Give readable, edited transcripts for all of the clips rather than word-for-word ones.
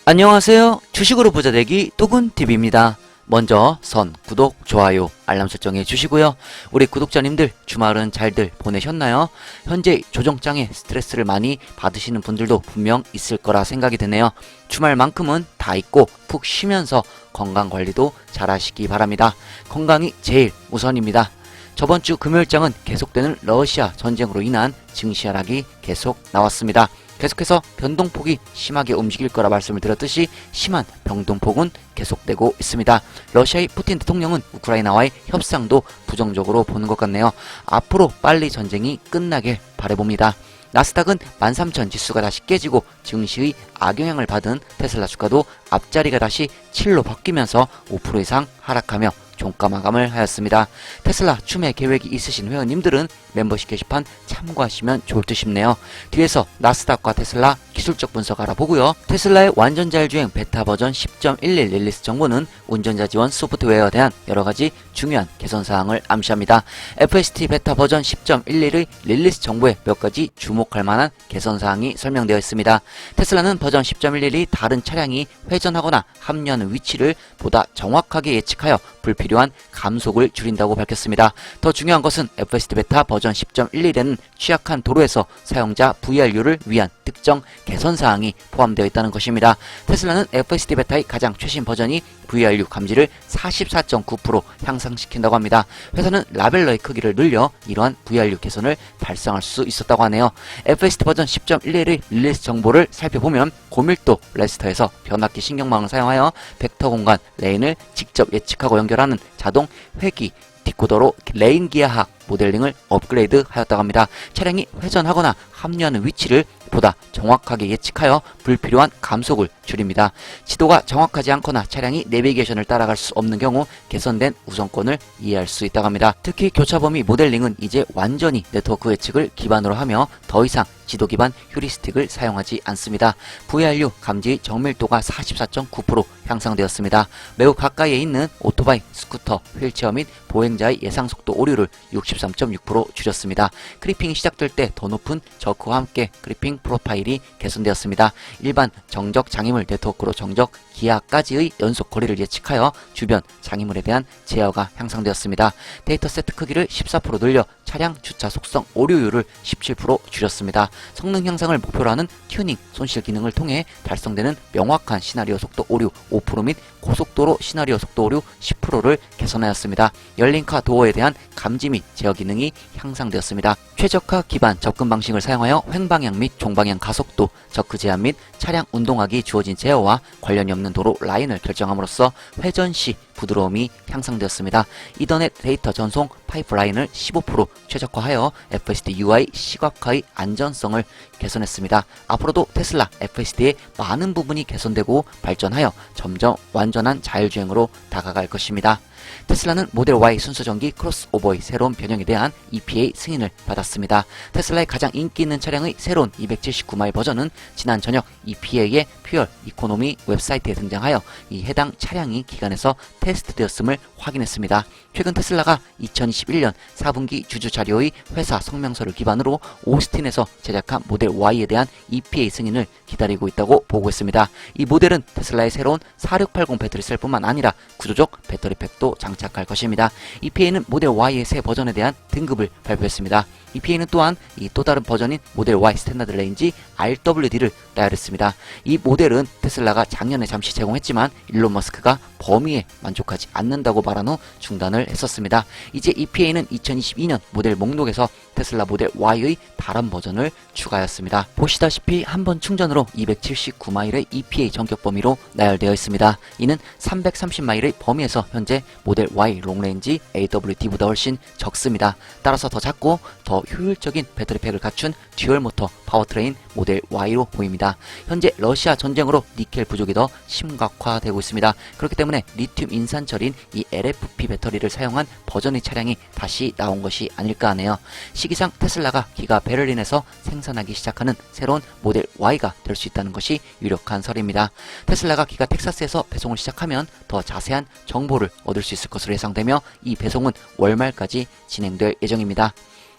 안녕하세요. 주식으로 부자 되기 도군TV입니다. 먼저 구독, 좋아요, 알람 설정해 주시고요. 우리 구독자님들 주말은 잘들 보내셨나요? 현재 조정장에 스트레스를 많이 받으시는 분들도 분명 있을 거라 생각이 드네요. 주말만큼은 다 잊고 푹 쉬면서 건강관리도 잘 하시기 바랍니다. 건강이 제일 우선입니다. 저번주 금요일장은 계속되는 러시아 전쟁으로 인한 증시 하락이 계속 나왔습니다. 계속해서 변동폭이 심하게 움직일 거라 말씀을 드렸듯이 심한 변동폭은 계속되고 있습니다. 러시아의 푸틴 대통령은 우크라이나와의 협상도 부정적으로 보는 것 같네요. 앞으로 빨리 전쟁이 끝나길 바라봅니다. 나스닥은 13,000 지수가 다시 깨지고 증시의 악영향을 받은 테슬라 주가도 앞자리가 다시 7로 바뀌면서 5% 이상 하락하며 종가 마감을 하였습니다. 테슬라 추매 계획이 있으신 회원님들은 멤버십 게시판 참고하시면 좋을 듯 싶네요. 뒤에서 나스닥과 테슬라 기술적 분석 알아보고요. 테슬라의 완전 자율주행 베타 버전 10.11 릴리스 정보는 운전자 지원 소프트웨어에 대한 여러가지 중요한 개선사항을 암시합니다. FSD 베타 버전 10.11의 릴리스 정보에 몇 가지 주목할 만한 개선사항이 설명되어 있습니다. 테슬라는 버전 10.11이 다른 차량이 회전하거나 합류하는 위치를 보다 정확하게 예측하여 불필요한 감속을 줄인다고 밝혔습니다. 더 중요한 것은 FSD 베타 버전 10.11에는 취약한 도로에서 사용자 VRU를 위한 특정 개선사항이 포함되어 있다는 것입니다. 테슬라는 FSD 베타의 가장 최신 버전이 VRU 감지를 44.9% 향상시킨다고 합니다. 회사는 라벨러의 크기를 늘려 이러한 VRU 개선을 달성할 수 있었다고 하네요. FSD 버전 10.11의 릴리스 정보를 살펴보면 고밀도 레스터에서 변압기 신경망을 사용하여 벡터 공간 레인을 직접 예측하고 연결하는 자동 회귀 디코더로 레인 기하학 모델링을 업그레이드 하였다고 합니다. 차량이 회전하거나 합류하는 위치를 보다 정확하게 예측하여 불필요한 감속을 줄입니다. 지도가 정확하지 않거나 차량이 내비게이션을 따라갈 수 없는 경우 개선된 우선권을 이해할 수 있다고 합니다. 특히 교차 범위 모델링은 이제 완전히 네트워크 예측을 기반으로 하며 더 이상 지도 기반 휴리스틱을 사용하지 않습니다. VRU 감지의 정밀도가 44.9% 향상되었습니다. 매우 가까이에 있는 오토바이, 스쿠터, 휠체어 및 보행자의 예상 속도 오류를 63.6% 줄였습니다. 크리핑이 시작될 때 더 높은 저크와 함께 크리핑 프로파일이 개선되었습니다. 일반 정적 장애물 네트워크로 정적 기하까지의 연속 거리를 예측하여 주변 장애물에 대한 제어가 향상되었습니다. 데이터 세트 크기를 14% 늘려 차량 주차 속성 오류율을 17% 줄였습니다. 성능 향상을 목표로 하는 튜닝, 손실 기능을 통해 달성되는 명확한 시나리오 속도 오류 5% 및 고속도로 시나리오 속도 오류 10%를 개선하였습니다. 열린카 도어에 대한 감지 및 제어 기능이 향상되었습니다. 최적화 기반 접근 방식을 사용하여 횡방향 및 종방향 가속도, 저크 제한 및 차량 운동하기 주어진 제어와 관련이 없는 도로 라인을 결정함으로써 회전 시 부드러움이 향상되었습니다. 이더넷 데이터 전송 파이프라인을 15% 최적화하여 FSD UI 시각화의 안전성을 개선했습니다. 앞으로도 테슬라 FSD의 많은 부분이 개선되고 발전하여 점점 완전한 자율주행으로 다가갈 것입니다. 테슬라는 모델 Y 순수전기 크로스오버의 새로운 변형에 대한 EPA 승인을 받았습니다. 테슬라의 가장 인기 있는 차량의 새로운 279마일 버전은 지난 저녁 EPA의 퓨얼 이코노미 웹사이트에 등장하여 이 해당 차량이 기관에서 테스트되었음을 확인했습니다. 최근 테슬라가 2021년 4분기 주주 자료의 회사 성명서를 기반으로 오스틴에서 제작한 모델 Y에 대한 EPA 승인을 기다리고 있다고 보고했습니다. 이 모델은 테슬라의 새로운 4680 배터리셀뿐만 아니라 구조적 배터리팩도 장착할 것입니다. EPA는 모델 Y의 새 버전에 대한 등급을 발표했습니다. EPA는 또한 이 또 다른 버전인 모델 Y 스탠다드 레인지 RWD를 나열했습니다. 이 모델은 테슬라가 작년에 잠시 제공했지만 일론 머스크가 범위에 만족하지 않는다고 말한 후 중단을 했었습니다. 이제 EPA는 2022년 모델 목록에서 테슬라 모델 Y의 다른 버전을 추가하였습니다. 보시다시피 한 번 충전으로 279마일의 EPA 전격 범위로 나열되어 있습니다. 이는 330마일의 범위에서 현재 모델 Y 롱레인지 AWD보다 훨씬 적습니다. 따라서 더 작고 더 효율적인 배터리팩을 갖춘 듀얼 모터 파워트레인 모델 Y로 보입니다. 현재 러시아 전쟁으로 니켈 부족이 더 심각화되고 있습니다. 그렇기 때문에 리튬 인산철인 이 LFP 배터리를 사용한 버전의 차량이 다시 나온 것이 아닐까 하네요. 시기상 테슬라가 기가 베를린에서 생산하기 시작하는 새로운 모델 Y가 될 수 있다는 것이 유력한 설입니다. 테슬라가 기가 텍사스에서 배송을 시작하면 더 자세한 정보를 얻을 수 있을 것으로 예상되며 이 배송은 월말까지 진행될 예정입니다.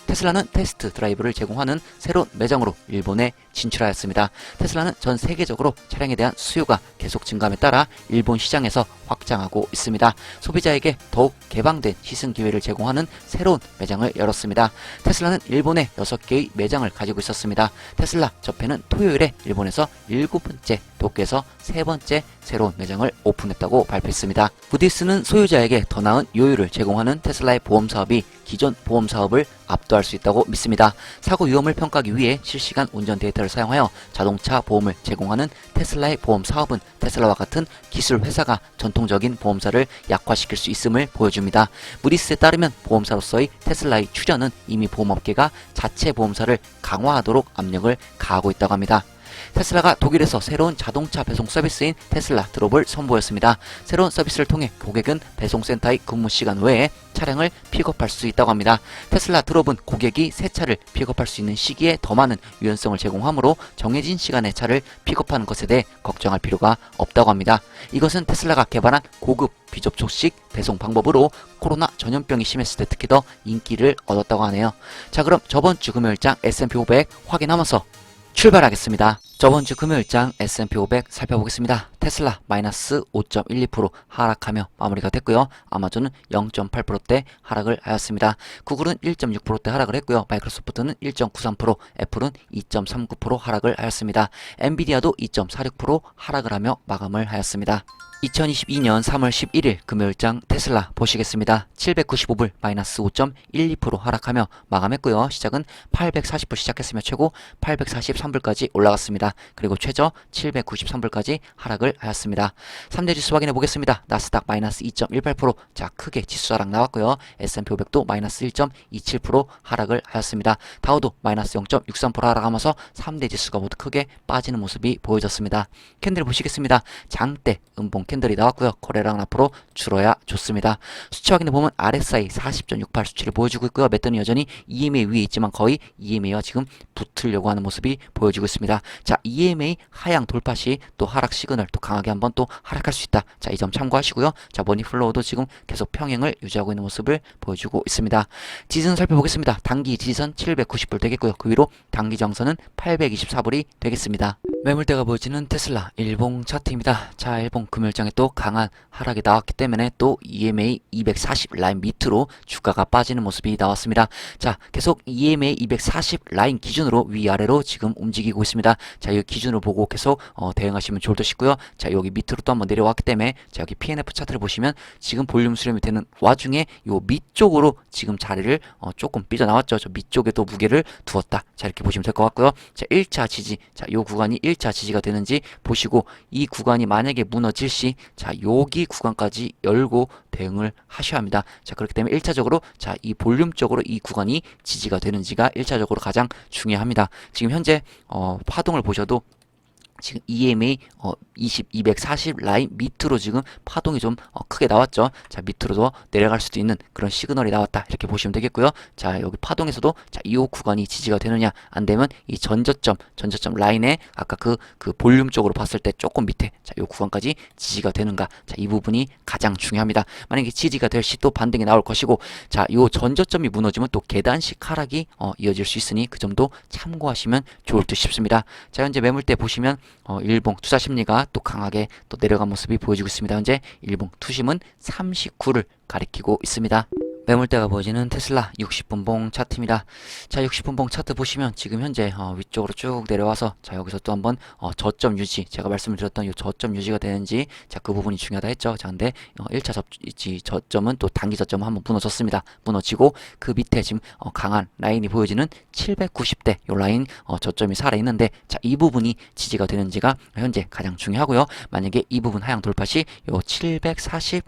테슬라는 테스트 드라이브를 제공하는 새로운 매장으로 일본에 진출하였습니다. 테슬라는 전 세계적으로 차량에 대한 수요가 계속 증감에 따라 일본 시장에서 확장하고 있습니다. 소비자에게 더욱 개방된 시승 기회를 제공하는 새로운 매장을 열었습니다. 테슬라는 일본에 6개의 매장을 가지고 있었습니다. 테슬라 저편은 토요일에 일본에서 7번째, 도쿄에서 3번째 새로운 매장을 오픈했다고 발표했습니다. 부디스는 소유자에게 더 나은 요율을 제공하는 테슬라의 보험 사업이 기존 보험 사업을 압도할 수 있다고 믿습니다. 사고 위험을 평가하기 위해 실시간 운전 데이터를 사용하여 자동차 보험을 제공하는 테슬라의 보험 사업은 테슬라와 같은 기술 회사가 전통적인 보험사를 약화시킬 수 있음을 보여줍니다. 무디스에 따르면 보험사로서의 테슬라의 출현은 이미 보험업계가 자체 보험사를 강화하도록 압력을 가하고 있다고 합니다. 테슬라가 독일에서 새로운 자동차 배송 서비스인 테슬라 드롭을 선보였습니다. 새로운 서비스를 통해 고객은 배송센터의 근무 시간 외에 차량을 픽업할 수 있다고 합니다. 테슬라 드롭은 고객이 새 차를 픽업할 수 있는 시기에 더 많은 유연성을 제공하므로 정해진 시간에 차를 픽업하는 것에 대해 걱정할 필요가 없다고 합니다. 이것은 테슬라가 개발한 고급 비접촉식 배송 방법으로 코로나 전염병이 심했을 때 특히 더 인기를 얻었다고 하네요. 자, 그럼 저번 주 금요일장 S&P 500 확인하면서 출발하겠습니다. 저번주 금요일장 S&P 500 살펴보겠습니다. 테슬라 마이너스 5.12% 하락하며 마무리가 됐고요. 아마존은 0.8%대 하락을 하였습니다. 구글은 1.6%대 하락을 했고요. 마이크로소프트는 1.93%, 애플은 2.39% 하락을 하였습니다. 엔비디아도 2.46% 하락을 하며 마감을 하였습니다. 2022년 3월 11일 금요일장 테슬라 보시겠습니다. 795불 마이너스 5.12% 하락하며 마감했고요. 시작은 840불 시작했으며 최고 843불까지 올라갔습니다. 그리고 최저 793불까지 하락을 하였습니다. 3대 지수 확인해 보겠습니다. 나스닥 마이너스 2.18%, 자 크게 지수 하락 나왔고요. S&P 500도 마이너스 1.27% 하락을 하였습니다. 다우도 마이너스 0.63% 하락하면서 3대 지수가 모두 크게 빠지는 모습이 보여졌습니다. 캔들 보시겠습니다. 장대 음봉 캔들이 나왔고요. 거래량은 앞으로 줄어야 좋습니다. 수치 확인해 보면 RSI 40.68 수치를 보여주고 있고요. 매도는 여전히 EMA 위에 있지만 거의 EMA와 지금 붙으려고 하는 모습이 보여지고 있습니다. 자, EMA 하향 돌파 시 또 하락 시그널 또 강하게 한번 또 하락할 수 있다. 자, 이 점 참고하시고요. 자, 머니플로우도 지금 계속 평행을 유지하고 있는 모습을 보여주고 있습니다. 지지선 살펴보겠습니다. 단기 지지선 790불 되겠고요. 그 위로 단기 정선은 824불이 되겠습니다. 매물대가 보여지는 테슬라 일봉 차트입니다. 자, 일봉 금요일장에 또 강한 하락이 나왔기 때문에 또 EMA 240 라인 밑으로 주가가 빠지는 모습이 나왔습니다. 자, 계속 EMA 240 라인 기준으로 위아래로 지금 움직이고 있습니다. 자, 이 기준을 보고 계속 대응하시면 좋을 듯 싶고요. 자, 여기 밑으로 또 한번 내려왔기 때문에 자, 여기 PNF 차트를 보시면 지금 볼륨 수렴이 되는 와중에 요 밑쪽으로 지금 자리를 조금 삐져나왔죠. 저 밑쪽에 또 무게를 두었다. 자, 이렇게 보시면 될 것 같고요. 자, 1차 지지, 자, 요 구간이 1차 지지가 되는지 보시고 이 구간이 만약에 무너질 시 자, 여기 구간까지 열고 대응을 하셔야 합니다. 자, 그렇기 때문에 1차적으로 자, 이 볼륨적으로 이 구간이 지지가 되는지가 1차적으로 가장 중요합니다. 지금 현재 파동을 보셔도 지금 EMA 240 라인 밑으로 지금 파동이 좀 크게 나왔죠. 자, 밑으로도 내려갈 수도 있는 그런 시그널이 나왔다. 이렇게 보시면 되겠고요. 자, 여기 파동에서도 자, 이 구간이 지지가 되느냐 안 되면 이 전저점 라인에 아까 그 볼륨 쪽으로 봤을 때 조금 밑에 자, 이 구간까지 지지가 되는가. 자, 이 부분이 가장 중요합니다. 만약에 지지가 될 시 또 반등이 나올 것이고 자, 요 전저점이 무너지면 또 계단식 하락이 이어질 수 있으니 그 점도 참고하시면 좋을 듯 싶습니다. 자, 현재 매물대 보시면 일봉 투자 심리가 또 강하게 또 내려간 모습이 보여지고 있습니다. 현재 일봉 투심은 39를 가리키고 있습니다. 매물대가 보여지는 테슬라 60분봉 차트입니다. 자, 60분봉 차트 보시면 지금 현재 위쪽으로 쭉 내려와서 자, 여기서 또 한번 저점 유지, 제가 말씀을 드렸던 이 저점 유지가 되는지 자, 그 부분이 중요하다 했죠. 자, 근데 1차 저점은 또 단기 저점은 한번 무너졌습니다. 무너지고 그 밑에 지금 강한 라인이 보여지는 790대 요 라인 저점이 살아있는데 자, 이 부분이 지지가 되는지가 현재 가장 중요하고요. 만약에 이 부분 하향 돌파 시 요 740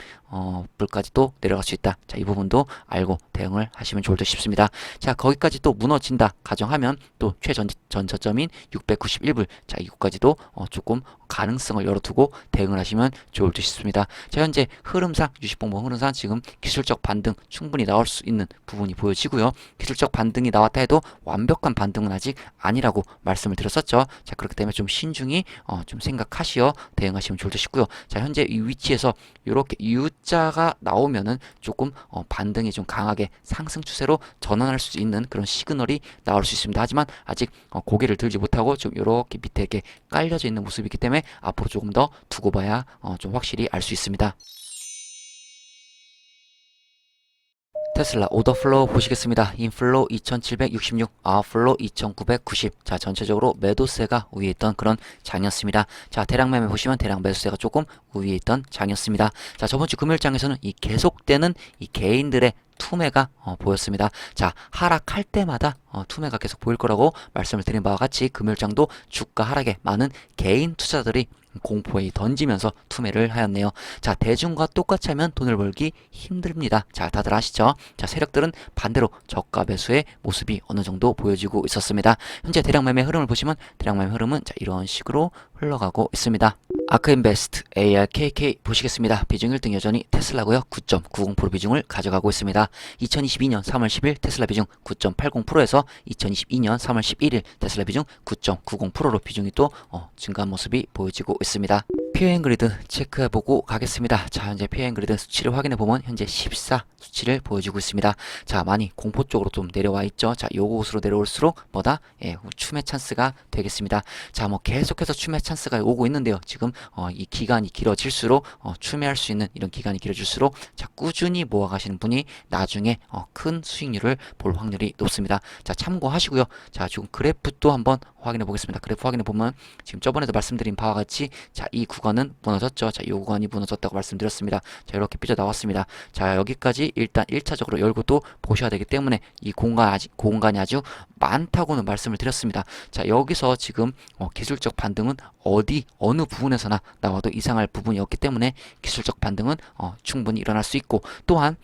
불까지 또 내려갈 수 있다. 자, 이 부분도 알고 대응을 하시면 좋을 듯 싶습니다. 자, 거기까지 또 무너진다 가정하면 또 최전저점인 691불 자, 이곳까지도 조금 가능성을 열어두고 대응을 하시면 좋을 듯 싶습니다. 자, 현재 흐름상 60분봉 흐름상 지금 기술적 반등 충분히 나올 수 있는 부분이 보여지고요. 기술적 반등이 나왔다 해도 완벽한 반등은 아직 아니라고 말씀을 드렸었죠. 자, 그렇기 때문에 좀 신중히 좀 생각하시어 대응하시면 좋을 듯 싶고요. 자, 현재 이 위치에서 이렇게 U자 숫자가 나오면은 조금 반등이 좀 강하게 상승 추세로 전환할 수 있는 그런 시그널이 나올 수 있습니다. 하지만 아직 고개를 들지 못하고 좀 이렇게 밑에 이렇게 깔려져 있는 모습이기 때문에 앞으로 조금 더 두고 봐야 좀 확실히 알 수 있습니다. 테슬라 오더플로우 보시겠습니다. 인플로우 2766, 아웃플로우 2990. 자, 전체적으로 매도세가 우위에 있던 그런 장이었습니다. 자, 대량 매매 보시면 대량 매수세가 조금 우위에 있던 장이었습니다. 자, 저번 주 금요일장에서는 이 계속되는 이 개인들의 투매가 보였습니다. 자, 하락할 때마다 투매가 계속 보일 거라고 말씀을 드린 바와 같이 금요일장도 주가 하락에 많은 개인 투자들이 공포에 던지면서 투매를 하였네요. 자, 대중과 똑같이 하면 돈을 벌기 힘듭니다. 자, 다들 아시죠? 자, 세력들은 반대로 저가 매수의 모습이 어느 정도 보여지고 있었습니다. 현재 대량 매매 흐름을 보시면 대량 매매 흐름은 자, 이런 식으로 흘러가고 있습니다. 아크인베스트 ARKK 보시겠습니다. 비중 1등 여전히 테슬라고요. 9.90% 비중을 가져가고 있습니다. 2022년 3월 10일 테슬라 비중 9.80%에서 2022년 3월 11일 테슬라 비중 9.90%로 비중이 또 증가한 모습이 보여지고 있습니다. 피어앤그리드 체크해보고 가겠습니다. 자, 현재 피어앤그리드 수치를 확인해보면 현재 14 수치를 보여주고 있습니다. 자, 많이 공포 쪽으로 좀 내려와 있죠. 자, 요곳으로 내려올수록 뭐다? 예, 추매 찬스가 되겠습니다. 자, 뭐 계속해서 추매 찬스가 오고 있는데요. 지금 이 기간이 길어질수록 추매할 수 있는 이런 기간이 길어질수록 자, 꾸준히 모아가시는 분이 나중에 큰 수익률을 볼 확률이 높습니다. 자, 참고하시고요. 자, 지금 그래프 또 한번 확인해 보겠습니다. 그래프 확인해 보면 지금 저번에도 말씀드린 바와 같이 자, 이 구간은 무너졌죠. 자, 이 구간이 무너졌다고 말씀드렸습니다. 자, 이렇게 삐져 나왔습니다. 자, 여기까지 일단 1차적으로 열고 또 보셔야 되기 때문에 이 공간이 아주 많다고는 말씀을 드렸습니다. 자, 여기서 지금 기술적 반등은 어느 부분에서나 나와도 이상할 부분이 없기 때문에 기술적 반등은 충분히 일어날 수 있고, 또한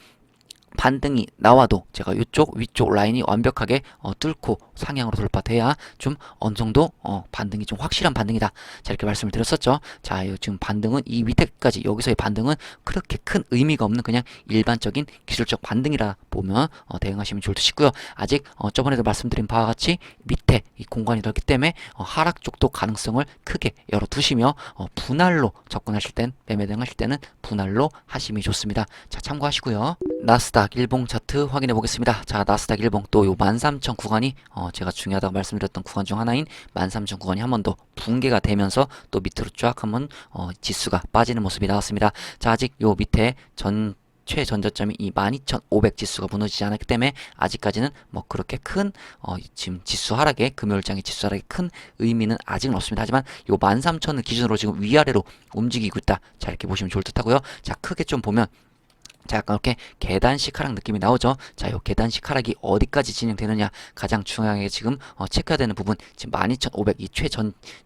반등이 나와도 제가 이쪽 위쪽 라인이 완벽하게 뚫고 상향으로 돌파돼야 좀 어느 정도 반등이 좀 확실한 반등이다. 자, 이렇게 말씀을 드렸었죠. 자, 지금 반등은 이 밑에까지 여기서의 반등은 그렇게 큰 의미가 없는 그냥 일반적인 기술적 반등이라 보면 대응하시면 좋을 듯 싶고요. 아직 저번에도 말씀드린 바와 같이 밑에 이 공간이 넓기 때문에 하락 쪽도 가능성을 크게 열어두시며 분할로 접근하실 땐 매매 대응하실 때는 분할로 하심이 좋습니다. 자, 참고하시고요. 나스닥 일봉 차트 확인해 보겠습니다. 자, 나스닥 일봉 또 요 13,000 구간이 제가 중요하다고 말씀드렸던 구간 중 하나인 13,000 구간이 한 번 더 붕괴가 되면서 또 밑으로 쫙 한번 지수가 빠지는 모습이 나왔습니다. 자, 아직 요 밑에 최전저점이 이 12,500 지수가 무너지지 않았기 때문에 아직까지는 뭐 그렇게 큰 지금 지수 하락에 금요일장의 지수 하락에 큰 의미는 아직은 없습니다. 하지만 요 13,000을 기준으로 지금 위아래로 움직이고 있다. 자, 이렇게 보시면 좋을 듯 하고요. 자, 크게 좀 보면 자, 약간 이렇게 계단식 하락 느낌이 나오죠. 자, 요 계단식 하락이 어디까지 진행되느냐 가장 중요하게 지금 체크해야 되는 부분, 지금 12,500 이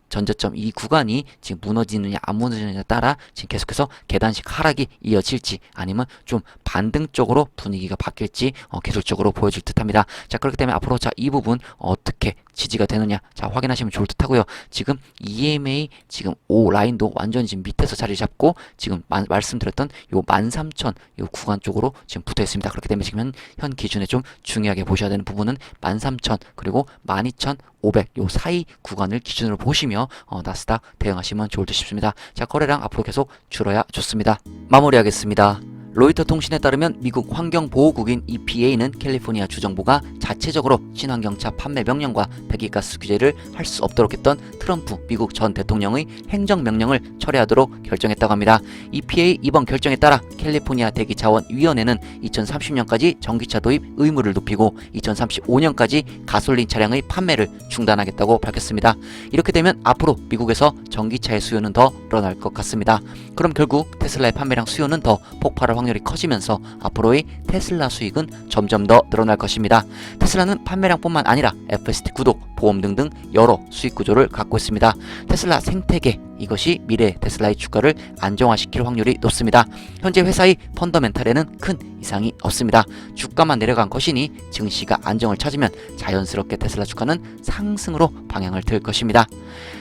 전저점 이 구간이 지금 무너지느냐 안 무너지느냐에 따라 지금 계속해서 계단식 하락이 이어질지 아니면 좀 반등 쪽으로 분위기가 바뀔지 계속적으로 보여줄 듯합니다. 자, 그렇기 때문에 앞으로 자, 이 부분 어떻게 지지가 되느냐 자, 확인하시면 좋을 듯하고요. 지금 EMA 지금 O 라인도 완전히 지금 밑에서 자리 잡고 지금 말씀드렸던 요 13,000 요 구간 쪽으로 지금 붙어 있습니다. 그렇기 때문에 지금 현 기준에 좀 중요하게 보셔야 되는 부분은 13,000 그리고 12,500 요 사이 구간을 기준으로 보시며 나스닥 대응하시면 좋을 듯 싶습니다. 자, 거래량 앞으로 계속 줄어야 좋습니다. 마무리하겠습니다. 로이터 통신에 따르면 미국 환경보호국인 EPA는 캘리포니아 주정부가 자체적으로 친환경차 판매 명령과 배기가스 규제를 할 수 없도록 했던 트럼프 미국 전 대통령의 행정명령을 철회하도록 결정했다고 합니다. EPA 이번 결정에 따라 캘리포니아 대기자원위원회는 2030년까지 전기차 도입 의무를 높이고 2035년까지 가솔린 차량의 판매를 중단하겠다고 밝혔습니다. 이렇게 되면 앞으로 미국에서 전기차의 수요는 더 늘어날 것 같습니다. 그럼 결국 테슬라의 판매량 수요는 더 폭발할 확률이 커지면서 앞으로의 테슬라 수익은 점점 더 늘어날 것입니다. 테슬라는 판매량뿐만 아니라 FSD 구독, 보험 등등 여러 수익 구조를 갖고 있습니다. 테슬라 생태계, 이것이 미래 테슬라의 주가를 안정화시킬 확률이 높습니다. 현재 회사의 펀더멘탈에는 큰 이상이 없습니다. 주가만 내려간 것이니 증시가 안정을 찾으면 자연스럽게 테슬라 주가는 상승으로 방향을 들 것입니다.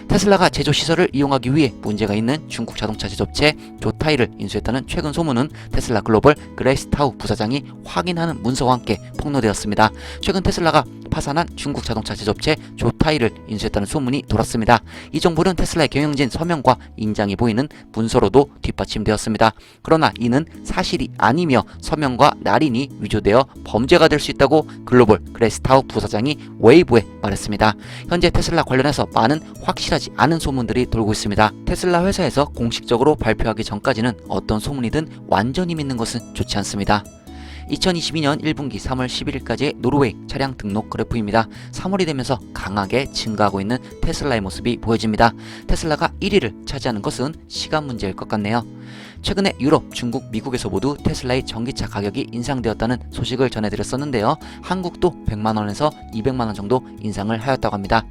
테슬라가 제조 시설을 이용하기 위해 문제가 있는 중국 자동차 제조업체 조타이를 인수했다는 최근 소문은 테슬라 글로벌 그레이스 타우 부사장이 확인하는 문서와 함께 폭로되었습니다. 최근 테슬라가 파산한 중국 자동차 제조업체 조타이를 인수했다는 소문이 돌았습니다. 이 정보는 테슬라의 경영진 서명과 인장이 보이는 문서로도 뒷받침되었습니다. 그러나 이는 사실이 아니며 서명과 날인이 위조되어 범죄가 될 수 있다고 글로벌 그레스타우 부사장이 웨이보에 말했습니다. 현재 테슬라 관련해서 많은 확실하지 않은 소문들이 돌고 있습니다. 테슬라 회사에서 공식적으로 발표하기 전까지는 어떤 소문이든 완전히 믿는 것은 좋지 않습니다. 2022년 1분기 3월 11일까지의 노르웨이 차량 등록 그래프입니다. 3월이 되면서 강하게 증가하고 있는 테슬라의 모습이 보여집니다. 테슬라가 1위를 차지하는 것은 시간 문제일 것 같네요. 최근에 유럽, 중국, 미국에서 모두 테슬라의 전기차 가격이 인상되었다는 소식을 전해드렸었는데요. 한국도 100만원에서 200만원 정도 인상을 하였다고 합니다.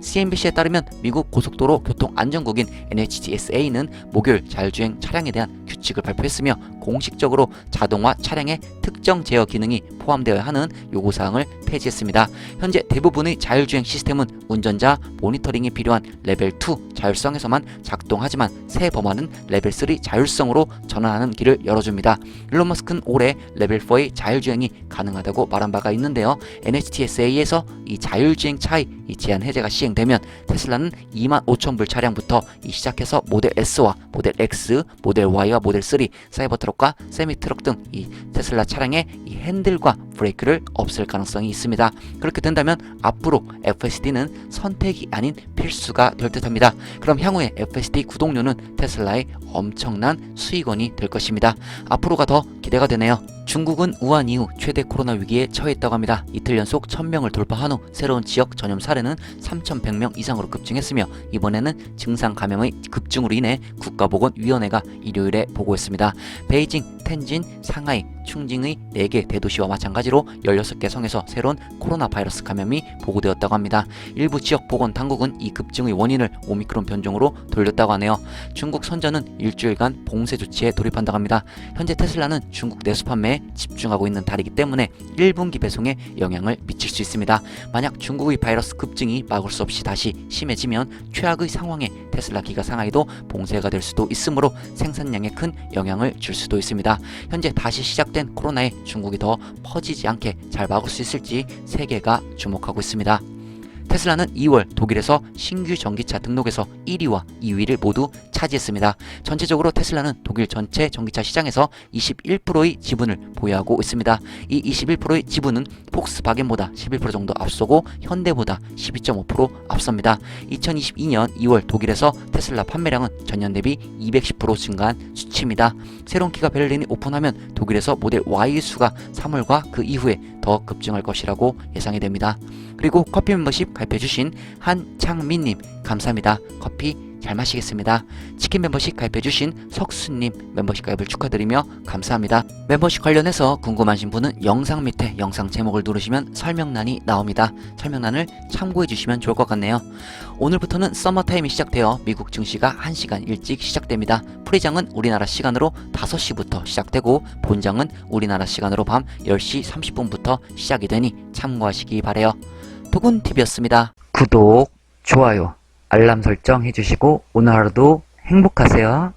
CNBC에 따르면 미국 고속도로 교통안전국인 NHTSA는 목요일 자율주행 차량에 대한 규칙을 발표했으며 공식적으로 자동화 차량의 특정 제어 기능이 포함되어야 하는 요구사항을 폐지했습니다. 현재 대부분의 자율주행 시스템은 운전자 모니터링이 필요한 레벨 2 자율성에서만 작동하지만 새 법안은 레벨 3 자율성으로 전환하는 길을 열어줍니다. 일론 머스크는 올해 레벨 4의 자율주행이 가능하다고 말한 바가 있는데요. NHTSA에서 이 자율주행 차의 이 제한 해제가 시행되면 테슬라는 25,000불 차량부터 시작해서 모델 S와 모델 X, 모델 Y와 모델 3, 사이버트럭과 세미트럭 등 이 테슬라 차량의 이 핸들과 브레이크를 없앨 가능성이 있습니다. 그렇게 된다면 앞으로 FSD는 선택이 아닌 필수가 될 듯합니다. 그럼 향후에 FSD 구독료는 테슬라의 엄청난 수익원이 될 것입니다. 앞으로가 더 기대가 되네요. 중국은 우한 이후 최대 코로나 위기에 처했다고 합니다. 이틀 연속 1000명을 돌파한 후 새로운 지역 전염 사례는 3100명 이상으로 급증했으며 이번에는 증상 감염의 급증으로 인해 국가보건위원회가 일요일에 보고했습니다. 베이징, 텐진, 상하이, 충징의 4개 대도시와 마찬가지로 16개 성에서 새로운 코로나 바이러스 감염이 보고되었다고 합니다. 일부 지역 보건당국은 이 급증의 원인을 오미크론 변종으로 돌렸다고 하네요. 중국 선전은 일주일간 봉쇄 조치에 돌입한다고 합니다. 현재 테슬라는 중국 내수 판매에 집중하고 있는 달이기 때문에 1분기 배송에 영향을 미칠 수 있습니다. 만약 중국의 바이러스 급증이 막을 수 없이 다시 심해지면 최악의 상황에 테슬라 기가 상하이도 봉쇄가 될 수도 있으므로 생산량에 큰 영향을 줄 수도 있습니다. 현재 다시 시작된 코로나에 중국이 더 퍼지지 않게 잘 막을 수 있을지 세계가 주목하고 있습니다. 테슬라는 2월 독일에서 신규 전기차 등록에서 1위와 2위를 모두 차지했습니다. 전체적으로 테슬라는 독일 전체 전기차 시장에서 21%의 지분을 보유하고 있습니다. 이 21%의 지분은 폭스바겐보다 11% 정도 앞서고 현대보다 12.5% 앞섭니다. 2022년 2월 독일에서 테슬라 판매량은 전년 대비 210% 증가한 수치입니다. 새로운 기가 베를린이 오픈하면 독일에서 모델 Y 수가 3월과 그 이후에 더 급증할 것이라고 예상이 됩니다. 그리고 커피 멤버십 가입해주신 한창민님 감사합니다. 커피 잘 마시겠습니다. 치킨 멤버십 가입해주신 석수님 멤버십 가입을 축하드리며 감사합니다. 멤버십 관련해서 궁금하신 분은 영상 밑에 영상 제목을 누르시면 설명란이 나옵니다. 설명란을 참고해주시면 좋을 것 같네요. 오늘부터는 서머타임이 시작되어 미국 증시가 1시간 일찍 시작됩니다. 프리장은 우리나라 시간으로 5시부터 시작되고 본장은 우리나라 시간으로 밤 10시 30분부터 시작이 되니 참고하시기 바래요. 도군TV였습니다. 구독, 좋아요, 알람 설정 해주시고 오늘 하루도 행복하세요.